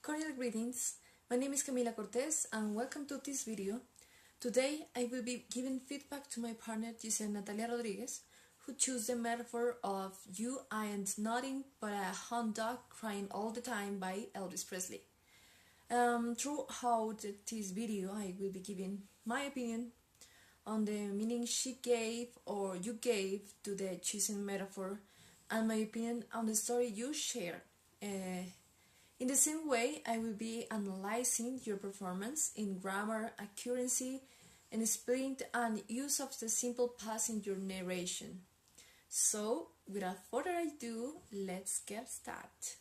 Cordial greetings, my name is Camila Cortés and welcome to this video. Today I will be giving feedback to my partner Yiseth Natalia Rodriguez, who chose the metaphor of "You ain't nothing but a hound dog crying all the time" by Elvis Presley. Throughout this video I will be giving my opinion on the meaning she gave or you gave to the chosen metaphor and my opinion on the story you shared. In the same way, I will be analyzing your performance in grammar, accuracy, and spelling and use of the simple past in your narration. So, without further ado, let's get started.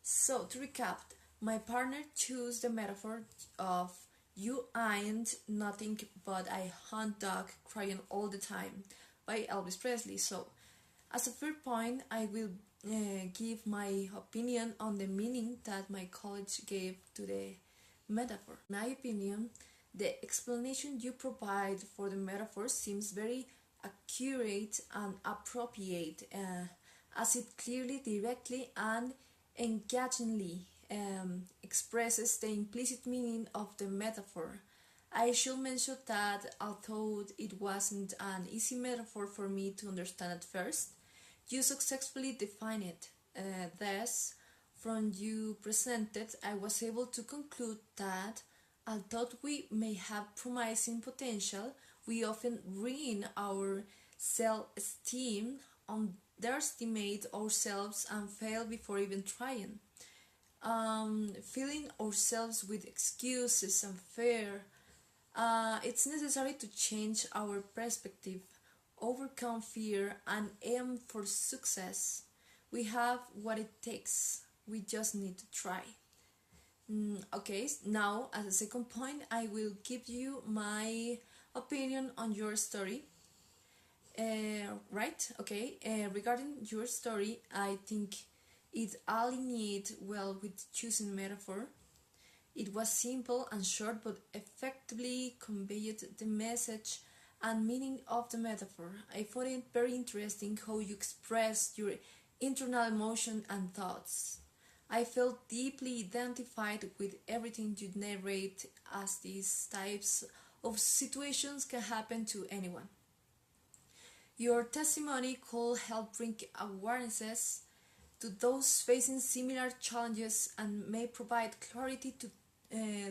So, to recap, my partner chose the metaphor of "You ain't nothing but a hound dog crying all the time" by Elvis Presley. So, as a third point, I will give my opinion on the meaning that my college gave to the metaphor. In my opinion, the explanation you provide for the metaphor seems very accurate and appropriate, as it clearly, directly, and engagingly expresses the implicit meaning of the metaphor. I should mention that although it wasn't an easy metaphor for me to understand at first, you successfully defined it. Thus, from you presented, I was able to conclude that although we may have promising potential, we often ruin our self-esteem, underestimate ourselves, and fail before even trying. Filling ourselves with excuses and fear, it's necessary to change our perspective, overcome fear, and aim for success. We have what it takes. We just need to try. Okay, now as a second point, I will give you my opinion on your story. Right? Okay. Regarding your story, I think it aligned well with choosing metaphor. It was simple and short, but effectively conveyed the message and meaning of the metaphor. I found it very interesting how you expressed your internal emotion and thoughts. I felt deeply identified with everything you narrate, as these types of situations can happen to anyone. Your testimony could help bring awarenesses to those facing similar challenges and may provide clarity to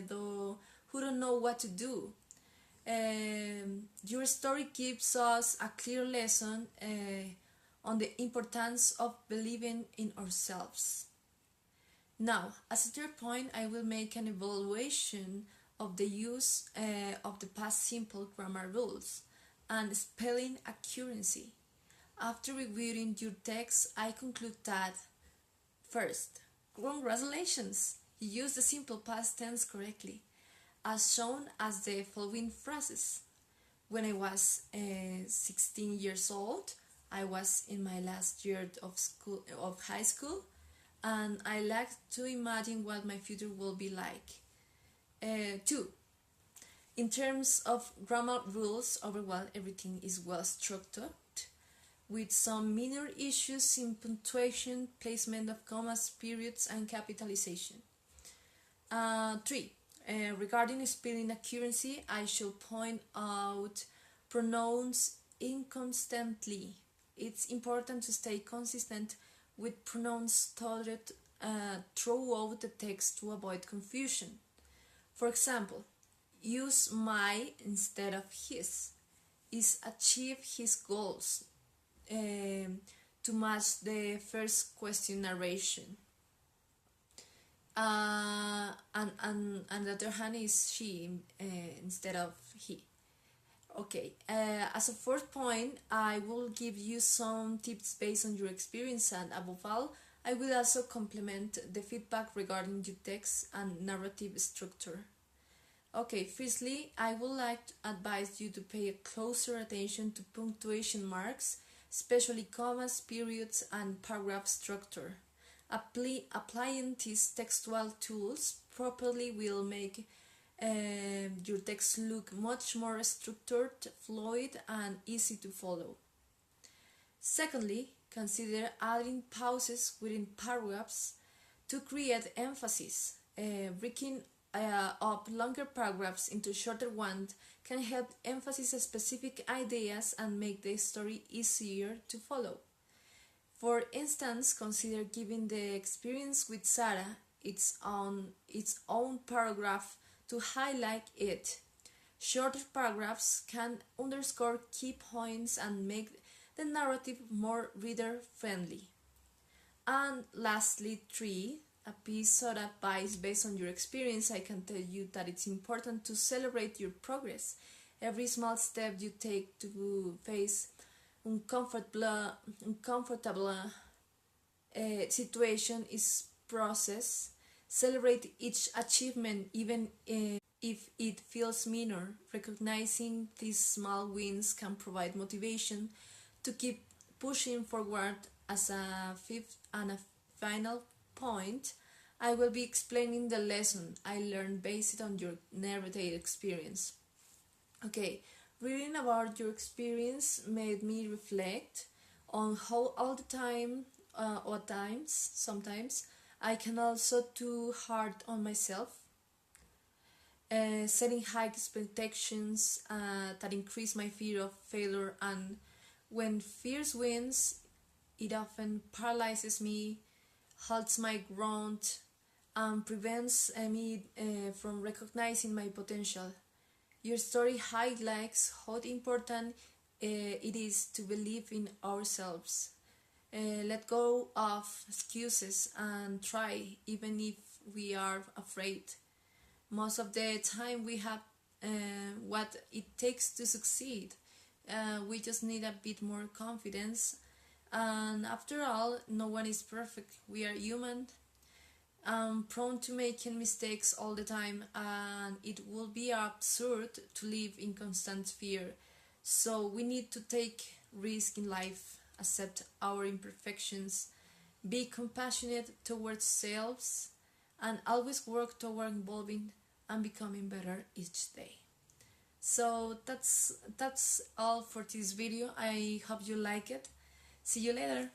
those who don't know what to do. Your story gives us a clear lesson on the importance of believing in ourselves. Now, as a third point, I will make an evaluation of the use of the past simple grammar rules and spelling accuracy. After reviewing your text, I conclude that: first, congratulations! You used the simple past tense correctly, as shown as the following phrases. When I was 16 years old, I was in my last year of high school, and I like to imagine what my future will be like. 2. In terms of grammar rules, overall everything is well structured, with some minor issues in punctuation, placement of commas, periods, and capitalization. 3. Regarding spelling accuracy, I should point out pronouns inconstantly. It's important to stay consistent with pronouns stuttered throughout the text to avoid confusion. For example, use my instead of his. Is achieve his goals to match the first question narration. And the other hand is she instead of he. Okay, as a fourth point, I will give you some tips based on your experience, and above all, I will also complement the feedback regarding your text and narrative structure. Okay, firstly, I would like to advise you to pay a closer attention to punctuation marks, especially commas, periods, and paragraph structure. Applying these textual tools properly will make your text look much more structured, fluid, and easy to follow. Secondly, consider adding pauses within paragraphs To create emphasis, breaking up longer paragraphs into shorter ones can help emphasize specific ideas and make the story easier to follow. For instance, consider giving the experience with Sarah its own paragraph to highlight it. Shorter paragraphs can underscore key points and make the narrative more reader friendly. And lastly, 3, a piece of advice based on your experience. I can tell you that it's important to celebrate your progress. Every small step you take to face uncomfortable situation is process. Celebrate each achievement, even if it feels minor. Recognizing these small wins can provide motivation to keep pushing forward. As a fifth and a final point, I will be explaining the lesson I learned based on your narrated experience. Okay, reading about your experience made me reflect on how all the time, or times, sometimes, I can also too hard on myself, setting high expectations that increase my fear of failure, and when fears wins, it often paralyzes me, halts my growth, and prevents me from recognizing my potential. Your story highlights how important it is to believe in ourselves. Let go of excuses and try, even if we are afraid. Most of the time, we have what it takes to succeed. We just need a bit more confidence. And after all, no one is perfect. We are human, prone to making mistakes all the time, and it would be absurd to live in constant fear. So we need to take risk in life, accept our imperfections, be compassionate towards selves, and always work toward evolving and becoming better each day. So that's all for this video. I hope you like it. See you later.